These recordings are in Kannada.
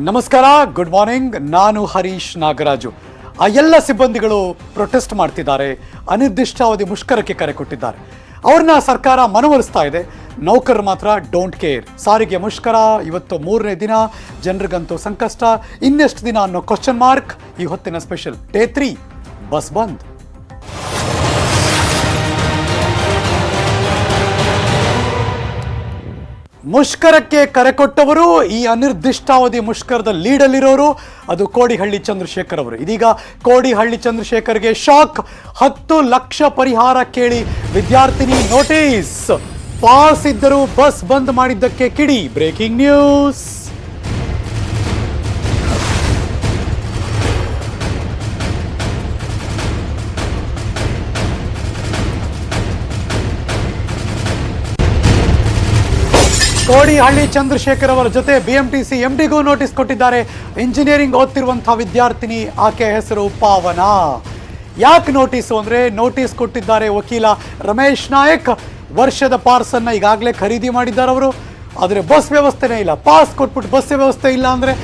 ನಮಸ್ಕಾರ, ಗುಡ್ ಮಾರ್ನಿಂಗ್. ನಾನು ಹರೀಶ್ ನಾಗರಾಜು. ಆ ಎಲ್ಲ ಸಿಬ್ಬಂದಿಗಳು ಪ್ರೊಟೆಸ್ಟ್ ಮಾಡ್ತಿದ್ದಾರೆ, ಅನಿರ್ದಿಷ್ಟಾವಧಿ ಮುಷ್ಕರಕ್ಕೆ ಕರೆ ಕೊಟ್ಟಿದ್ದಾರೆ. ಅವ್ರನ್ನ ಸರ್ಕಾರ ಮನವೊಲಿಸ್ತಾ ಇದೆ, ನೌಕರರು ಮಾತ್ರ ಡೋಂಟ್ ಕೇರ್. ಸಾರಿಗೆ ಮುಷ್ಕರ ಇವತ್ತು 3ನೇ ದಿನ, ಜನರಿಗಂತೂ ಸಂಕಷ್ಟ. ಇನ್ನೆಷ್ಟು ದಿನ ಅನ್ನೋ ಕ್ವಶನ್ ಮಾರ್ಕ್. ಈ ಹೊತ್ತಿನ ಸ್ಪೆಷಲ್ ಡೇ 3 ಬಸ್ ಬಂದ್. ಮುಷ್ಕರಕ್ಕೆ ಕರೆ ಕೊಟ್ಟವರು, ಈ ಅನಿರ್ದಿಷ್ಟಾವಧಿ ಮುಷ್ಕರದ ಲೀಡಲ್ಲಿರೋರು ಅದು ಕೋಡಿಹಳ್ಳಿ ಚಂದ್ರಶೇಖರ್ ಅವರು. ಇದೀಗ ಕೋಡಿಹಳ್ಳಿ ಚಂದ್ರಶೇಖರ್ಗೆ ಶಾಕ್. 10 ಲಕ್ಷ ಪರಿಹಾರ ಕೇಳಿ ವಿದ್ಯಾರ್ಥಿನಿ ನೋಟಿಸ್. ಪಾಸ್ ಇದ್ದರೂ ಬಸ್ ಬಂದ್ ಮಾಡಿದ್ದಕ್ಕೆ ಕಿಡಿ. Breaking news. ಕೋಡಿಹಳ್ಳಿ ಚಂದ್ರಶೇಖರ್ ಅವರ ಜೊತೆ BMTC MDಗೂ ನೋಟಿಸ್ ಕೊಟ್ಟಿದ್ದಾರೆ. ಇಂಜಿನಿಯರಿಂಗ್ ಓದ್ತಿರುವಂತಹ ವಿದ್ಯಾರ್ಥಿನಿ, ಆಕೆ ಹೆಸರು ಪಾವನ. ಯಾಕೆ ನೋಟಿಸು ಅಂದರೆ, ನೋಟಿಸ್ ಕೊಟ್ಟಿದ್ದಾರೆ ವಕೀಲ ರಮೇಶ್ ನಾಯಕ್. ವರ್ಷದ ಪಾರ್ಸನ್ನ ಈಗಾಗಲೇ ಖರೀದಿ ಮಾಡಿದ್ದಾರೆ ಅವರು, ಆದರೆ ಬಸ್ ವ್ಯವಸ್ಥೆನೇ ಇಲ್ಲ. ಪಾಸ್ ಕೊಟ್ಬಿಟ್ಟು ಬಸ್ ವ್ಯವಸ್ಥೆ ಇಲ್ಲ ಅಂದರೆ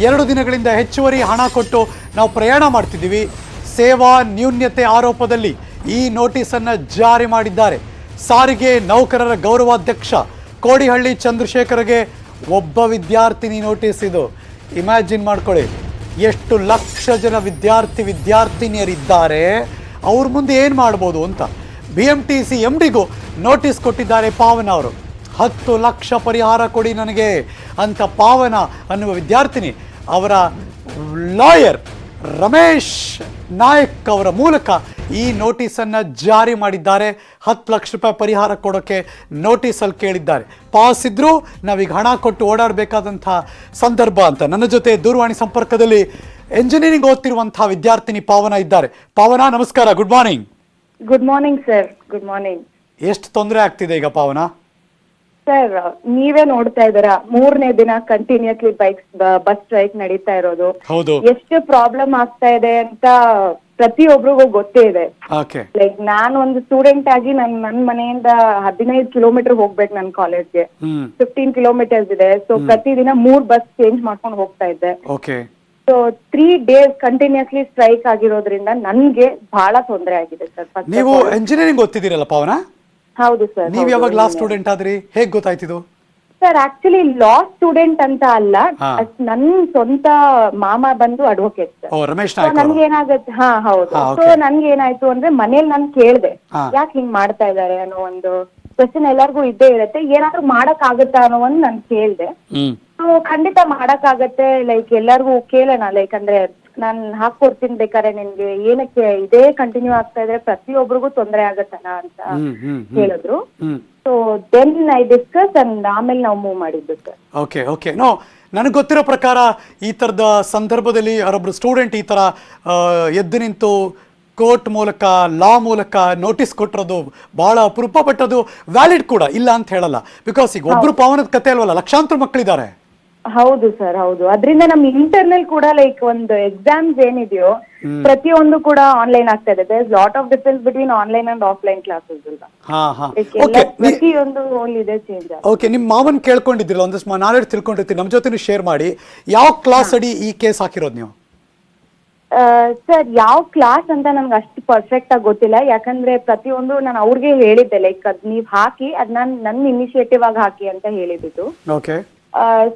2 ದಿನಗಳಿಂದ ಹೆಚ್ಚುವರಿ ಹಣ ಕೊಟ್ಟು ನಾವು ಪ್ರಯಾಣ ಮಾಡ್ತಿದ್ದೀವಿ. ಸೇವಾ ನ್ಯೂನ್ಯತೆ ಆರೋಪದಲ್ಲಿ ಈ ನೋಟಿಸನ್ನು ಜಾರಿ ಮಾಡಿದ್ದಾರೆ. ಸಾರಿಗೆ ನೌಕರರ ಗೌರವಾಧ್ಯಕ್ಷ ಕೋಡಿಹಳ್ಳಿ ಚಂದ್ರಶೇಖರ್ಗೆ ಒಬ್ಬ ವಿದ್ಯಾರ್ಥಿನಿ ನೋಟಿಸ್. ಇದು ಇಮ್ಯಾಜಿನ್ ಮಾಡ್ಕೊಳ್ಳಿ, ಎಷ್ಟು ಲಕ್ಷ ಜನ ವಿದ್ಯಾರ್ಥಿನಿಯರಿದ್ದಾರೆ, ಅವ್ರ ಮುಂದೆ ಏನು ಮಾಡ್ಬೋದು ಅಂತ. BMTC MDಗೂ ನೋಟಿಸ್ ಕೊಟ್ಟಿದ್ದಾರೆ ಪಾವನ ಅವರು. 10 ಲಕ್ಷ ಪರಿಹಾರ ಕೊಡಿ ನನಗೆ ಅಂತ ಪಾವನ ಅನ್ನುವ ವಿದ್ಯಾರ್ಥಿನಿ ಅವರ ಲಾಯರ್ ರಮೇಶ್ ನಾಯಕ್ ಅವರ ಮೂಲಕ ಈ ನೋಟಿಸನ್ನು ಜಾರಿ ಮಾಡಿದ್ದಾರೆ. 10 ಲಕ್ಷ ರೂಪಾಯಿ ಪರಿಹಾರ ಕೊಡೋಕ್ಕೆ ನೋಟಿಸಲ್ಲಿ ಕೇಳಿದ್ದಾರೆ. ಪಾಸ್ ಇದ್ರೂ ನಾವೀಗ ಹಣ ಕೊಟ್ಟು ಓಡಾಡಬೇಕಾದಂಥ ಸಂದರ್ಭ ಅಂತ. ನನ್ನ ಜೊತೆ ದೂರವಾಣಿ ಸಂಪರ್ಕದಲ್ಲಿ ಎಂಜಿನಿಯರಿಂಗ್ ಓದ್ತಿರುವಂತಹ ವಿದ್ಯಾರ್ಥಿನಿ ಪಾವನ ಇದ್ದಾರೆ. ಪಾವನ, ನಮಸ್ಕಾರ. Good morning. Good morning sir. Good morning. ಎಷ್ಟು ತೊಂದರೆ ಆಗ್ತಿದೆ ಈಗ ಪಾವನ? ಸರ್, ನೀವೇ ನೋಡ್ತಾ ಇದ್ದೀರಾ, 3ನೇ ದಿನ ಕಂಟಿನ್ಯೂಸ್ಲಿ ಬಸ್ ಸ್ಟ್ರೈಕ್ ನಡೀತಾ ಇರೋದು. ಹೌದು. ಎಷ್ಟು ಪ್ರಾಬ್ಲಮ್ ಆಗ್ತಾ ಇದೆ ಅಂತ ಪ್ರತಿಯೊಬ್ಬರಿಗೂ ಗೊತ್ತೇ ಇದೆ. ಲೈಕ್ ನಾನು ಒಂದು ಸ್ಟೂಡೆಂಟ್ ಆಗಿ ನನ್ನ ಮನೆಯಿಂದ 15 ಕಿಲೋಮೀಟರ್ ಹೋಗ್ಬೇಕು ನನ್ನ ಕಾಲೇಜ್ಗೆ. 15 ಕಿಲೋಮೀಟರ್ಸ್ ಇದೆ. ಸೊ ಪ್ರತಿದಿನ 3 ಬಸ್ ಚೇಂಜ್ ಮಾಡ್ಕೊಂಡು ಹೋಗ್ತಾ ಇದ್ದೆ. ಸೊ 3 days ಕಂಟಿನ್ಯೂಸ್ಲಿ ಸ್ಟ್ರೈಕ್ ಆಗಿರೋದ್ರಿಂದ ನನ್ಗೆ ಬಹಳ ತೊಂದರೆ ಆಗಿದೆ ಸರ್. ನೀವು ಎಂಜಿನಿಯರಿಂಗ್ ಓದ್ತಿದ್ದೀರಲ್ಲ ಪಾವನ? ಹೌದು ಸರ್. ನೀವು ಯಾವಾಗ ಲಾ ಸ್ಟೂಡೆಂಟ್ ಆದ್ರಿ? ಹೇಗ್ ಗೊತ್ತಾಯ್ತಿದು? ಸರ್, ಆಕ್ಚುಲಿ ಲಾ ಸ್ಟೂಡೆಂಟ್ ಅಂತ ಅಲ್ಲ, ನನ್ ಸ್ವಂತ ಮಾಮ ಬಂದು ಅಡ್ವೊಕೇಟ್ ಸರ್. ರಮೇಶ್ ನಾಯಕ್. ನನ್ಗೇನಾಗತ್ತೆ, ಹೌದು. ಸೊ ನನ್ಗೇನಾಯ್ತು ಅಂದ್ರೆ, ಮನೇಲಿ ನಾನು ಕೇಳ್ದೆ ಯಾಕೆ ಹಿಂಗ್ ಮಾಡ್ತಾ ಇದಾರೆ ಅನ್ನೋ ಒಂದು ಕ್ವೆಶ್ಚನ್ ಎಲ್ಲರಿಗೂ ಇದ್ದೇ ಇರತ್ತೆ. ಏನಾದ್ರು ಮಾಡಕ್ ಆಗತ್ತಾ ಅನ್ನೋ ಒಂದು ನಾನು ಕೇಳ್ದೆ. ಸೊ ಖಂಡಿತ ಮಾಡಕ್ ಆಗತ್ತೆ, ಲೈಕ್ ಎಲ್ಲರಿಗೂ ಕೇಳೋಣ, ಲೈಕ್ ಅಂದ್ರೆ ನಾನ್ ಹಾಕೊಡ್ತೀನಿ ಬೇಕಾದ್ರೆ ನಿನ್ಗೆ, ಏನಕ್ಕೆ ಇದೇ ಕಂಟಿನ್ಯೂ ಆಗ್ತಾ ಇದ್ರೆ ಪ್ರತಿಯೊಬ್ಬರಿಗೂ ತೊಂದರೆ ಆಗತ್ತಲ್ಲ ಅಂತ ಹೇಳಿದ್ರು. So then I discuss and ಆಮೇಲೆ ನಾವು ಮೂವ್ ಮಾಡಿದ್ದು ಸರ್. ಓಕೆ. ನೋ, ನನಗೆ ಗೊತ್ತಿರೋ ಪ್ರಕಾರ ಈ ತರದ ಸಂದರ್ಭದಲ್ಲಿ ಯಾರೊಬ್ರು ಸ್ಟೂಡೆಂಟ್ ಈ ತರ ಎದ್ದು ನಿಂತು ಕೋರ್ಟ್ ಮೂಲಕ, ಲಾ ಮೂಲಕ ನೋಟಿಸ್ ಕೊಟ್ಟಿರೋದು ಬಹಳ ಅಪರೂಪ. ಬಟ್ ಅದು ವ್ಯಾಲಿಡ್ ಕೂಡ, ಇಲ್ಲ ಅಂತ ಹೇಳಲ್ಲ. ಬಿಕಾಸ್ ಈಗ ಒಬ್ರು ಪಾವನದ ಕತೆ ಅಲ್ವಲ್ಲ, ಲಕ್ಷಾಂತರ ಮಕ್ಕಳಿದ್ದಾರೆ. ಹೌದು ಸರ್, ಹೌದು. ಅದರಿಂದ ನಮ್ ಇಂಟರ್ನಲ್ ಕೂಡ ಲೈಕ್ ಒಂದು ಎಕ್ಸಾಮ್ಸ್ ಏನಿದೆಯೋ ಪ್ರತಿಯೊಂದು ಕೂಡ ಆನ್ಲೈನ್ ಆಗ್ತಾ ಇದೆ. There is lot of difference between online and offline classes ಅಲ್ವಾ. ಪ್ರತಿಯೊಂದು ಇದೆ ಚೇಂಜ್. ಓಕೆ, ನಿಮ್ ಮಾವನ್ ಕೇಳ್ಕೊಂಡಿದ್ದಿಲ್ಲ, ಒಂದಷ್ಟು ನಾಲೆಡ್ಜ್ ತಿಳ್ಕೊಂಡಿರ್ತೀವಿ, ನಮ್ ಜೊತೆ ಶೇರ್ ಮಾಡಿ. ಯಾವ ಕ್ಲಾಸ್ ಅಡಿ ಈ ಕೇಸ್ ಹಾಕಿರೋದು ನೀವು? ಸರ್, ಯಾವ ಕ್ಲಾಸ್ ಅಂತ ನನ್ಗೆ ಅಷ್ಟು ಪರ್ಫೆಕ್ಟ್ ಆಗಿ ಗೊತ್ತಿಲ್ಲ. ಯಾಕಂದ್ರೆ ಪ್ರತಿಯೊಂದು ನಾನು ಅವ್ರಿಗೆ ಹೇಳಿದ್ದೆ, ಲೈಕ್ ಅದ್ ನೀವ್ ಹಾಕಿ, ಅದ್ ನನ್ನ ಇನಿಷಿಯೇಟಿವ್ ಆಗಿ ಹಾಕಿ ಅಂತ ಹೇಳಿದ್ದು. ಓಕೆ.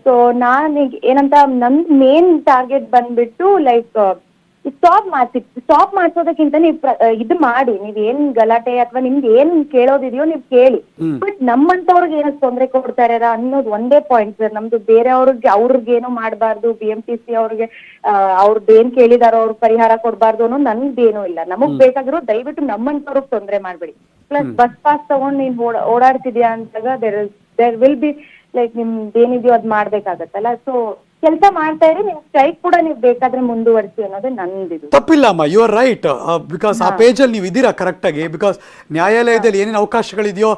ಸೊ ನಾನ್ ಏನಂತ, ನನ್ ಮೇನ್ ಟಾರ್ಗೆಟ್ ಬಂದ್ಬಿಟ್ಟು ಲೈಕ್ ಸ್ಟಾಪ್ ಮಾಡ್ಸೋದಕ್ಕಿಂತ ನೀವ್ ಇದು ಮಾಡಿ, ನೀವ್ ಏನ್ ಗಲಾಟೆ ಅಥವಾ ನಿಮ್ಗೆ ಏನ್ ಕೇಳೋದಿದೆಯೋ ನೀವ್ ಕೇಳಿ. ಬಟ್ ನಮ್ಮಂತವ್ರಿಗೆ ಏನಕ್ಕೆ ತೊಂದರೆ ಕೊಡ್ತಾರೆ ಅನ್ನೋದು ಒಂದೇ ಪಾಯಿಂಟ್ ಸರ್. ನಮ್ದು ಅವ್ರಿಗೇನು ಮಾಡಬಾರ್ದು, BMTC ಅವ್ರಿಗೆ ಅವ್ರದ್ದು ಏನ್ ಕೇಳಿದಾರೋ ಅವ್ರ ಪರಿಹಾರ ಕೊಡ್ಬಾರ್ದು ಅನ್ನೋ ನನ್ಗೇನು ಇಲ್ಲ. ನಮಗ್ ಬೇಕಾಗಿರೋ ದಯವಿಟ್ಟು ನಮ್ಮಂತವ್ರಿಗೆ ತೊಂದರೆ ಮಾಡ್ಬೇಡಿ. ಪ್ಲಸ್ ಬಸ್ ಪಾಸ್ ತಗೊಂಡ್ ನೀನ್ ಓಡಾಡ್ತಿದ್ಯಾ ಅಂತಾಗ ದೇರ್ ವಿಲ್ ಬಿ ಲೈಕ್ ನಿಮ್ದು ಏನಿದೆಯೋ ಅದ್ ಮಾಡ್ಬೇಕಾಗತ್ತಲ್ಲ. ಸೊ ಕೆಲಸ ಮಾಡ್ತಾ ಇರಿ, ನಿಮ್ ಸ್ಟ್ರೈಕ್ ಕೂಡ ನೀವು ಬೇಕಾದ್ರೆ ಮುಂದುವರಿಸಿ ಅನ್ನೋದು ನಂದಿದು. ತಪ್ಪಿಲ್ಲ ಅಮ್ಮ, ಯು ಆರ್ ರೈಟ್. ಬಿಕಾಸ್ ಆ ಪೇಜಲ್ಲಿ ನೀವು ಇದೀರಾ ಕರೆಕ್ಟ್ ಆಗಿ. ಬಿಕಾಸ್ ನ್ಯಾಯಾಲಯದಲ್ಲಿ ಏನೇನು ಅವಕಾಶಗಳಿದೆಯೋ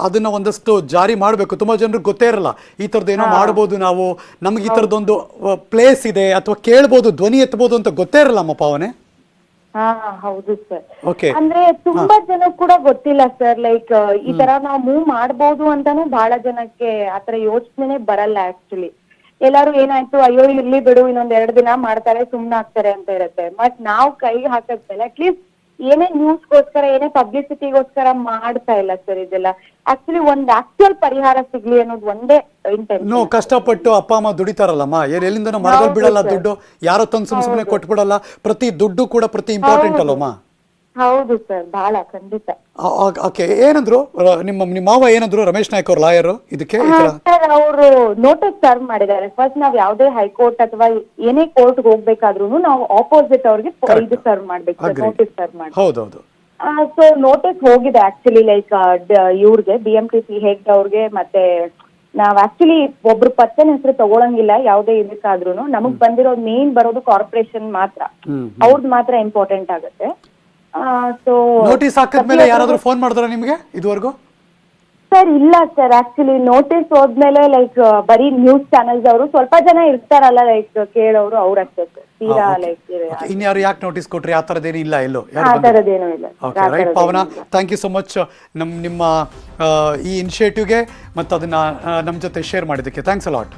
ಅದನ್ನ ಒಂದಷ್ಟು ಜಾರಿ ಮಾಡಬೇಕು. ತುಂಬಾ ಜನರಿಗೆ ಗೊತ್ತೇ ಇರಲ್ಲ ಈ ತರದ್ದು ಏನೋ ಮಾಡ್ಬೋದು, ನಾವು ನಮ್ಗೆ ಈ ತರದೊಂದು ಪ್ಲೇಸ್ ಇದೆ ಅಥವಾ ಕೇಳ್ಬೋದು, ಧ್ವನಿ ಎತ್ತಬಹುದು ಅಂತ ಗೊತ್ತೇ ಇರಲ್ಲ ಅಮ್ಮ ಪಾವನೆ. ಹೌದು ಸರ್. ಅಂದ್ರೆ ತುಂಬಾ ಜನ ಕೂಡ ಗೊತ್ತಿಲ್ಲ ಸರ್. ಲೈಕ್ ಈ ತರ ನಾವು ಮೂವ್ ಮಾಡ್ಬೋದು ಅಂತಾನು ಬಹಳ ಜನಕ್ಕೆ ಆತರ ಯೋಚನೆ ಬರಲ್ಲ ಆಕ್ಚುಲಿ. ಎಲ್ಲಾರು ಏನಾಯ್ತು, ಅಯ್ಯೋ ಇರ್ಲಿ ಬಿಡು, ಇನ್ನೊಂದ್ 2 ದಿನ ಮಾಡ್ತಾರೆ, ಸುಮ್ನಾಗ್ತಾರೆ ಅಂತ ಇರತ್ತೆ. ಬಟ್ ನಾವ್ ಕೈ ಹಾಕದ್ಮೇಲೆ ಅಟ್ಲೀಸ್ಟ್ ಏನೇ ನ್ಯೂಸ್ಗೋಸ್ಕರ, ಏನೇ ಪಬ್ಲಿಸಿಟಿಗೋಸ್ಕರ ಮಾಡ್ತಾ ಇಲ್ಲ ಸರ್ ಇದೆಲ್ಲ. ಆಕ್ಚುಲಿ ಒಂದ್ ಆಕ್ಚುಯಲ್ ಪರಿಹಾರ ಸಿಗ್ಲಿ ಅನ್ನೋದು ಒಂದೇ ಇಂಟೆನ್ಷನ್. ಕಷ್ಟಪಟ್ಟು ಅಪ್ಪ ಅಮ್ಮ ದುಡಿತಾರಲ್ಲಮ್ಮ, ಎಲ್ಲಿಂದ ಮರದಲ್ಲಿ ಬಿಡಲ್ಲ ದುಡ್ಡು, ಯಾರೋ ತಂದು ಸುಮ್ಮನೆ ಕೊಟ್ಬಿಡಲ್ಲ. ಪ್ರತಿ ದುಡ್ಡು ಕೂಡ ಪ್ರತಿ ಇಂಪಾರ್ಟೆಂಟ್ ಅಲ್ಲಮ್ಮ. ಹೌದು ಸರ್, ಬಹಳ ಖಂಡಿತ. ಓಕೆ, ಏನಂದ್ರು ನಿಮ್ಮ ಮಾವ ಏನಂದ್ರು, ರಮೇಶ್ ನಾಯ್ಕ ಅವ್ರ ಲಾಯರ್ ಇದಕ್ಕೆ? ಸರ್ ಅವರು ನೋಟಿಸ್ ಸರ್ವ್ ಮಾಡಿದ್ದಾರೆ. ಫಸ್ಟ್ ನಾವ್ ಯಾವ್ದೇ ಹೈಕೋರ್ಟ್ ಅಥವಾ ಏನೇ ಕೋರ್ಟ್ ಹೋಗ್ಬೇಕಾದ್ರೂ ನಾವು ಆಪೋಸಿಟ್ ಅವ್ರಿಗೆ ಇದು ಸರ್ವ್ ಮಾಡ್ಬೇಕು, ನೋಟಿಸ್ ಸರ್ವ್ ಮಾಡಿ. ಹೌದೌದು. ಸೊ ನೋಟಿಸ್ ಹೋಗಿದೆ ಆಕ್ಚುಲಿ, ಲೈಕ್ ಇವ್ರಿಗೆ BMTC ಹೆಡ್ ಅವ್ರಿಗೆ. ಮತ್ತೆ ನಾವ್ ಆಕ್ಚುಲಿ ಒಬ್ರು ಪರ್ಸನ್ ಹೆಸರು ತಗೊಳಂಗಿಲ್ಲ ಯಾವ್ದೇ ಇದಕ್ಕಾದ್ರೂ. ನಮಗ್ ಬಂದಿರೋದು ಮೇನ್ ಬರೋದು ಕಾರ್ಪೊರೇಷನ್ ಮಾತ್ರ, ಅವ್ರದ್ದು ಮಾತ್ರ ಇಂಪಾರ್ಟೆಂಟ್ ಆಗುತ್ತೆ. ಸೊ ನೋಟಿಸ್ ಹಾಕಿದ್ಮೇಲೆ ಯಾರಾದ್ರೂ ಫೋನ್ ಮಾಡಿದ್ರ ನಿಮ್ಗೆ ಇದುವರೆಗೂ? ಸರ್ ಇಲ್ಲ ಸರ್, ಆಕ್ಚುಲಿ ನೋಟಿಸ್ ಹೋದ್ಮೇಲೆ ಲೈಕ್ ಬರೀ ನ್ಯೂಸ್ ಚಾನೆಲ್ಸ್ ಅವರು ಸ್ವಲ್ಪ ಜನ ಇರ್ತಾರಲ್ಲ ಲೈಕ್ ಕೇಳೋರು, ಅವ್ರಷ್ಟೇ ಸರ್. ತೀರಾ ಲೈಕ್ ಇನ್ಯಾರು ಯಾಕೆ ನೋಟಿಸ್ ಕೊಟ್ರಿ? ಆ ತರದೇನು ಇಲ್ಲ, ಎಲ್ಲೋ ಆ ತರದೇನು ಇಲ್ಲ. ರೈಟ್ ಪಾವನ, ಥ್ಯಾಂಕ್ ಯು ಸೊ ಮಚ್ ನಿಮ್ಮ ಈ ಇನಿಷಿಯೇಟಿವ್ಗೆ ಮತ್ತು ಅದನ್ನ ನಮ್ಮ ಜೊತೆ ಶೇರ್ ಮಾಡಿದ್ದಕ್ಕೆ ಥ್ಯಾಂಕ್ಸ್ ಅ ಲಾಟ್.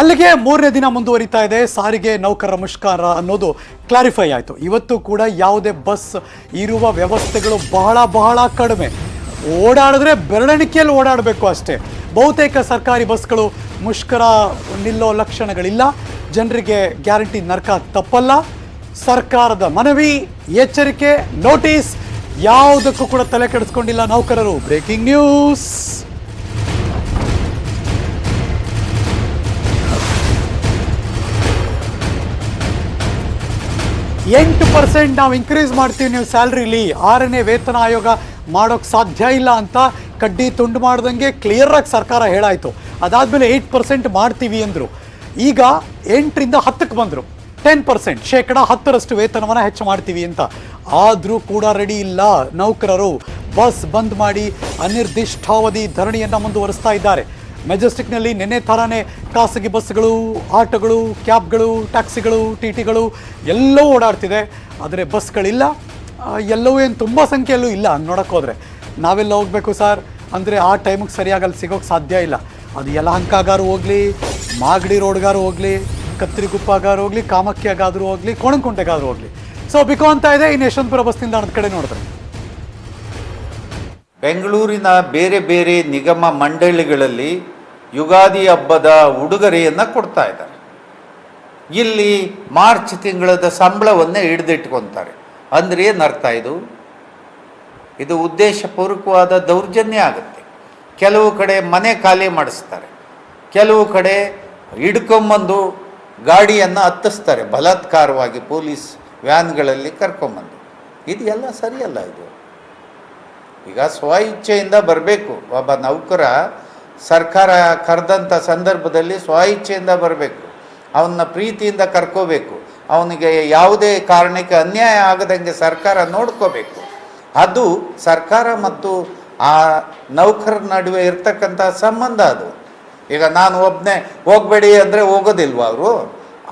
ಅಲ್ಲಿಗೆ 3ನೇ ದಿನ ಮುಂದುವರಿತಾ ಇದೆ ಸಾರಿಗೆ ನೌಕರರ ಮುಷ್ಕರ ಅನ್ನೋದು ಕ್ಲಾರಿಫೈ ಆಯಿತು. ಇವತ್ತು ಕೂಡ ಯಾವುದೇ ಬಸ್ ಇರುವ ವ್ಯವಸ್ಥೆಗಳು ಬಹಳ ಕಡಿಮೆ. ಓಡಾಡಿದ್ರೆ ಬೆರಳೆಣಿಕೆಯಲ್ಲಿ ಓಡಾಡಬೇಕು ಅಷ್ಟೇ. ಬಹುತೇಕ ಸರ್ಕಾರಿ ಬಸ್ಗಳು ಮುಷ್ಕರ ನಿಲ್ಲೋ ಲಕ್ಷಣಗಳಿಲ್ಲ. ಜನರಿಗೆ ಗ್ಯಾರಂಟಿ ನರಕ ತಪ್ಪಲ್ಲ. ಸರ್ಕಾರದ ಮನವಿ, ಎಚ್ಚರಿಕೆ, ನೋಟಿಸ್ ಯಾವುದಕ್ಕೂ ಕೂಡ ತಲೆ ಕೆಡಿಸ್ಕೊಂಡಿಲ್ಲ ನೌಕರರು. Breaking news. 8% ನಾವು ಇನ್ಕ್ರೀಸ್ ಮಾಡ್ತೀವಿ ನೀವು ಸ್ಯಾಲ್ರಿಲಿ, 6ನೇ ವೇತನ ಆಯೋಗ ಮಾಡೋಕ್ಕೆ ಸಾಧ್ಯ ಇಲ್ಲ ಅಂತ ಕಡ್ಡಿ ತುಂಡು ಮಾಡ್ದಂಗೆ ಕ್ಲಿಯರಾಗಿ ಸರ್ಕಾರ ಹೇಳಾಯಿತು. ಅದಾದಮೇಲೆ 8% ಮಾಡ್ತೀವಿ ಅಂದರು. ಈಗ 8ರಿಂದ 10ಕ್ಕೆ ಬಂದರು. 10%, 10% ವೇತನವನ್ನು ಹೆಚ್ಚು ಮಾಡ್ತೀವಿ ಅಂತ. ಆದರೂ ಕೂಡ ರೆಡಿ ಇಲ್ಲ ನೌಕರರು. ಬಸ್ ಬಂದ್ ಮಾಡಿ ಅನಿರ್ದಿಷ್ಟಾವಧಿ ಧರಣಿಯನ್ನು ಮುಂದುವರಿಸ್ತಾ ಇದ್ದಾರೆ. ಮೆಜೆಸ್ಟಿಕ್ನಲ್ಲಿ ನಿನ್ನೆ ಥರನೇ ಖಾಸಗಿ ಬಸ್ಗಳು, ಆಟೋಗಳು, ಕ್ಯಾಬ್ಗಳು, ಟ್ಯಾಕ್ಸಿಗಳು, TTಗಳು ಎಲ್ಲವೂ ಓಡಾಡ್ತಿದೆ. ಆದರೆ ಬಸ್ಗಳಿಲ್ಲ. ಎಲ್ಲವೂ ಏನು ತುಂಬ ಸಂಖ್ಯೆಯಲ್ಲೂ ಇಲ್ಲ. ಹಂಗೆ ನೋಡೋಕ್ಕೆ ಹೋದರೆ ನಾವೆಲ್ಲ ಹೋಗಬೇಕು ಸರ್ ಅಂದರೆ ಆ ಟೈಮಿಗೆ ಸರಿಯಾಗಿ ಅಲ್ಲಿ ಸಿಗೋಕ್ಕೆ ಸಾಧ್ಯ ಇಲ್ಲ. ಅದು ಯಲಹಂಕಗಾರು ಹೋಗಲಿ, ಮಾಗಡಿ ರೋಡ್ಗಾರು ಹೋಗಲಿ, ಕತ್ತರಿಗುಪ್ಪಗಾರು ಹೋಗಲಿ, ಕಾಮಾಖ್ಯಗಾದರೂ ಹೋಗಲಿ, ಕೋಣಂಕುಂಟೆಗಾದರೂ ಹೋಗಲಿ. ಸೊ ಬಿಕೋ ಅಂತ ಇದೆ. ಇನ್ನು ಯಶವಂತಪುರ ಬಸ್ ನಿಲ್ದಾಣದ ಕಡೆ ನೋಡಿದ್ರೆ ಬೆಂಗಳೂರಿನ ಬೇರೆ ಬೇರೆ ನಿಗಮ ಮಂಡಳಿಗಳಲ್ಲಿ ಯುಗಾದಿ ಹಬ್ಬದ ಉಡುಗೊರೆಯನ್ನು ಕೊಡ್ತಾ ಇದ್ದಾರೆ. ಇಲ್ಲಿ ಮಾರ್ಚ್ ತಿಂಗಳದ ಸಂಬಳವನ್ನೇ ಹಿಡಿದಿಟ್ಕೊತಾರೆ. ಅಂದರೆ ಏನರ್ಥ ಇದು ಉದ್ದೇಶಪೂರ್ವಕವಾದ ದೌರ್ಜನ್ಯ ಆಗುತ್ತೆ. ಕೆಲವು ಕಡೆ ಮನೆ ಖಾಲಿ ಮಾಡಿಸ್ತಾರೆ, ಕೆಲವು ಕಡೆ ಹಿಡ್ಕೊಂಬಂದು ಗಾಡಿಯನ್ನು ಹತ್ತಿಸ್ತಾರೆ ಬಲಾತ್ಕಾರವಾಗಿ, ಪೊಲೀಸ್ ವ್ಯಾನ್ಗಳಲ್ಲಿ ಕರ್ಕೊಂಬಂದು. ಇದು ಎಲ್ಲ ಸರಿಯಲ್ಲ. ಇದು ಈಗ ಸ್ವ ಇಚ್ಛೆಯಿಂದ ಬರಬೇಕು. ಒಬ್ಬ ನೌಕರ ಸರ್ಕಾರ ಕರೆದಂಥ ಸಂದರ್ಭದಲ್ಲಿ ಸ್ವ ಇಚ್ಛೆಯಿಂದ ಬರಬೇಕು. ಅವನ್ನ ಪ್ರೀತಿಯಿಂದ ಕರ್ಕೋಬೇಕು. ಅವನಿಗೆ ಯಾವುದೇ ಕಾರಣಕ್ಕೆ ಅನ್ಯಾಯ ಆಗದಂಗೆ ಸರ್ಕಾರ ನೋಡ್ಕೋಬೇಕು. ಅದು ಸರ್ಕಾರ ಮತ್ತು ಆ ನೌಕರರ ನಡುವೆ ಇರ್ತಕ್ಕಂಥ ಸಂಬಂಧ ಅದು. ಈಗ ನಾನು ಒಬ್ಬನೇ ಹೋಗಬೇಡಿ ಅಂದರೆ ಹೋಗೋದಿಲ್ವ ಅವರು?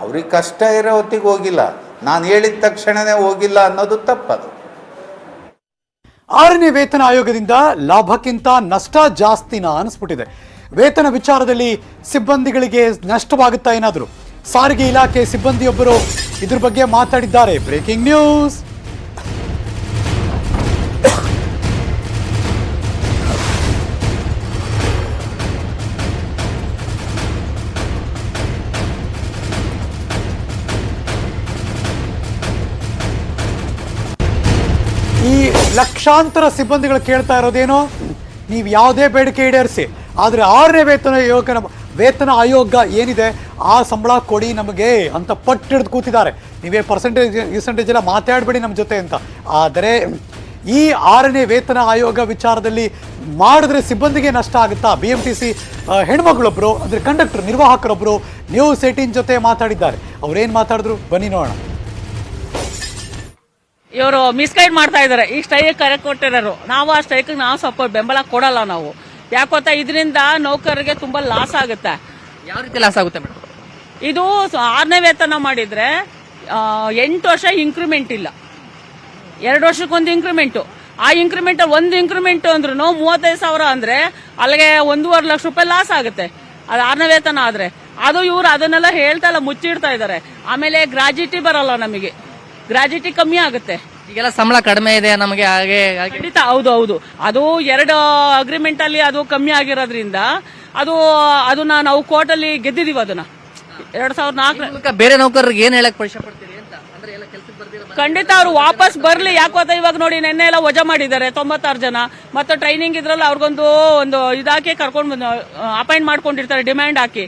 ಅವ್ರಿಗೆ ಕಷ್ಟ ಇರೋ ಹೊತ್ತಿಗೆ ಹೋಗಿಲ್ಲ, ನಾನು ಹೇಳಿದ ತಕ್ಷಣವೇ ಹೋಗಿಲ್ಲ ಅನ್ನೋದು ತಪ್ಪದು. 6ನೇ ವೇತನ ಆಯೋಗದಿಂದ ಲಾಭಕ್ಕಿಂತ ನಷ್ಟ ಜಾಸ್ತಿನ ಅನಿಸ್ಬಿಟ್ಟಿದೆ. ವೇತನ ವಿಚಾರದಲ್ಲಿ ಸಿಬ್ಬಂದಿಗಳಿಗೆ ನಷ್ಟವಾಗುತ್ತಾ ಏನಾದರೂ? ಸಾರಿಗೆ ಇಲಾಖೆ ಸಿಬ್ಬಂದಿಯೊಬ್ಬರು ಇದ್ರ ಬಗ್ಗೆ ಮಾತಾಡಿದ್ದಾರೆ. Breaking news. ಈ ಲಕ್ಷಾಂತರ ಸಿಬ್ಬಂದಿಗಳು ಕೇಳ್ತಾ ಇರೋದೇನೋ, ನೀವು ಯಾವುದೇ ಬೇಡಿಕೆ ಈಡೇರಿಸಿ, ಆದರೆ 6ನೇ ವೇತನ ಆಯೋಗ ಏನಿದೆ ಆ ಸಂಬಳ ಕೊಡಿ ನಮಗೆ ಅಂತ ಪಟ್ಟು ಹಿಡಿದು ಕೂತಿದ್ದಾರೆ. ನೀವೇ ಪರ್ಸೆಂಟೇಜ್ ಎಲ್ಲ ಮಾತಾಡಬೇಡಿ ನಮ್ಮ ಜೊತೆ ಅಂತ. ಆದರೆ ಈ 6ನೇ ವೇತನ ಆಯೋಗ ವಿಚಾರದಲ್ಲಿ ಮಾಡಿದ್ರೆ ಸಿಬ್ಬಂದಿಗೆ ನಷ್ಟ ಆಗುತ್ತಾ? BMTC ಹೆಣ್ಮಗಳೊಬ್ಬರು ಅಂದರೆ ಕಂಡಕ್ಟರ್ ನಿರ್ವಾಹಕರೊಬ್ಬರು ನ್ಯೂಸ್ 18 ಜೊತೆ ಮಾತಾಡಿದ್ದಾರೆ. ಅವ್ರೇನು ಮಾತಾಡಿದ್ರು ಬನ್ನಿ ನೋಡೋಣ. ಇವರು ಮಿಸ್ಗೈಡ್ ಮಾಡ್ತಾ ಇದ್ದಾರೆ. ಈ ಸ್ಟ್ರೈಕ್ ಕರೆ ಕೊಟ್ಟಿರೋರು ನಾವು ಆ ಸ್ಟ್ರೈಕ್ ನಾವು ಸಪೋರ್ಟ್ ಬೆಂಬಲ ಕೊಡಲ್ಲ ನಾವು. ಯಾಕೊತ್ತಾ ಇದರಿಂದ ನೌಕರರಿಗೆ ತುಂಬಾ ಲಾಸ್ ಆಗುತ್ತೆ. ಯಾವ ರೀತಿ ಲಾಸ್ ಆಗುತ್ತೆ ಮೇಡಮ್? ಇದು 6ನೇ ವೇತನ ಮಾಡಿದ್ರೆ 8 ವರ್ಷ ಇನ್ಕ್ರಿಮೆಂಟ್ ಇಲ್ಲ, 2 ವರ್ಷಕ್ಕೊಂದು ಇನ್ಕ್ರಿಮೆಂಟು. ಆ ಇಂಕ್ರಿಮೆಂಟ್ ಒಂದು ಇಂಕ್ರಿಮೆಂಟ್ ಅಂದ್ರೂ 35,000 ಅಂದ್ರೆ ಅಲ್ಲಿಗೆ 1.5 ಲಕ್ಷ ರೂಪಾಯಿ ಲಾಸ್ ಆಗುತ್ತೆ. ಅದು 6ನೇ ವೇತನ ಆದ್ರೆ ಅದು ಇವ್ರು ಅದನ್ನೆಲ್ಲ ಹೇಳ್ತಾ ಇಲ್ಲ, ಮುಚ್ಚಿಡ್ತಾ ಇದ್ದಾರೆ. ಆಮೇಲೆ ಗ್ರಾಜ್ಯುಟಿ ಬರಲ್ಲ, ನಮಗೆ ಗ್ರಾಜ್ಯುಟಿ ಕಮ್ಮಿ ಆಗುತ್ತೆ. ಈಗೆಲ್ಲ ಸಂಬಳ ಕಡಿಮೆ ಇದೆ ನಮಗೆ ಹಾಗೆ ಹಾಗೆ. ಖಂಡಿತ ಹೌದು ಹೌದು. ಅದು 2 ಅಗ್ರಿಮೆಂಟ್ ಅಲ್ಲಿ ಅದು ಕಮ್ಮಿ ಆಗಿರೋದ್ರಿಂದ ಅದನ್ನ ನಾವು ಕೋರ್ಟ್ ಅಲ್ಲಿ ಗೆದ್ದಿದೀವಿ. ಅದನ್ನ 2004 ಮೂಲಕ ಬೇರೆ ನೌಕರರಿಗೆ ಏನ್ ಹೇಳಕ್ ಪರಿಶ್ರಮ ಪಡ್ತೀರಿ ಅಂತ ಅಂದ್ರೆ ಎಲ್ಲ ಕೆಲಸಕ್ಕೆ ಬರ್ದಿರೋ ಖಂಡಿತ ಅವ್ರು ವಾಪಸ್ ಬರ್ಲಿ. ಯಾಕೋತ ಇವಾಗ ನೋಡಿ ನೆನ್ನೆ ಎಲ್ಲ ವಜಾ ಮಾಡಿದ್ದಾರೆ 96 ಜನ. ಮತ್ತೆ ಟ್ರೈನಿಂಗ್ ಇದ್ರಲ್ಲ ಅವ್ರಿಗೊಂದು ಇದಾಕಿ ಕರ್ಕೊಂಡು ಬಂದು ಅಪಾಯಿಂಟ್ ಮಾಡ್ಕೊಂಡಿರ್ತಾರೆ ಡಿಮ್ಯಾಂಡ್ ಹಾಕಿ.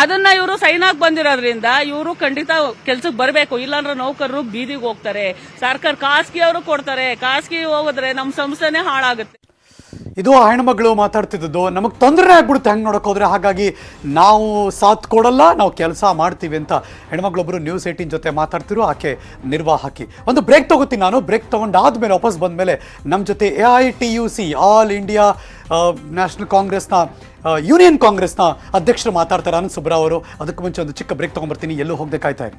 ಅದನ್ನ ಇವರು ಸೈನ್ ಆಗಿ ಬಂದಿರೋದ್ರಿಂದ ಇವರು ಖಂಡಿತ ಕೆಲ್ಸಕ್ಕೆ ಬರಬೇಕು. ಇಲ್ಲಾಂದ್ರೆ ನೌಕರರು ಬೀದಿಗೆ ಹೋಗ್ತಾರೆ. ಸರ್ಕಾರ ಖಾಸಗಿ ಅವರು ಕೊಡ್ತಾರೆ. ಖಾಸಗಿ ಹೋಗಿದ್ರೆ ನಮ್ಮ ಸಂಸ್ಥೆನೇ ಹಾಳಾಗುತ್ತೆ. ಇದು ಆ ಹೆಣ್ಮಗಳು ಮಾತಾಡ್ತಿದ್ದು. ನಮಗೆ ತೊಂದರೆ ಆಗ್ಬಿಡುತ್ತೆ ಹಂಗೆ ನೋಡೋಕೆ ಹೋದ್ರೆ. ಹಾಗಾಗಿ ನಾವು ಸಾಥ್ ಕೊಡಲ್ಲ, ನಾವು ಕೆಲಸ ಮಾಡ್ತೀವಿ ಅಂತ ಹೆಣ್ಮಗಳೊಬ್ಬರು ನ್ಯೂಸ್ 18 ಜೊತೆ ಮಾತಾಡ್ತಿರು. ಆಕೆ ನಿರ್ವಾಹಕಿ. ಒಂದು ಬ್ರೇಕ್ ತಗೋತೀನಿ ನಾನು. ಬ್ರೇಕ್ ತೊಗೊಂಡಾದ್ಮೇಲೆ ವಾಪಸ್ ಬಂದಮೇಲೆ ನಮ್ಮ ಜೊತೆ AITUC ಆಲ್ ಇಂಡಿಯಾ ನ್ಯಾಷನಲ್ ಕಾಂಗ್ರೆಸ್ನ ಯೂನಿಯನ್ ಕಾಂಗ್ರೆಸ್ನ ಅಧ್ಯಕ್ಷರು ಮಾತಾಡ್ತಾರೆ, ಆನಂದ್ ಸುಬ್ರಾವ್ ಅವರು. ಅದಕ್ಕೆ ಮುಂಚೆ ಒಂದು ಚಿಕ್ಕ ಬ್ರೇಕ್ ತೊಗೊಂಡ್ಬರ್ತೀನಿ. ಎಲ್ಲೂ ಹೋಗದೆ ಕಾಯ್ತಾ ಇರಿ.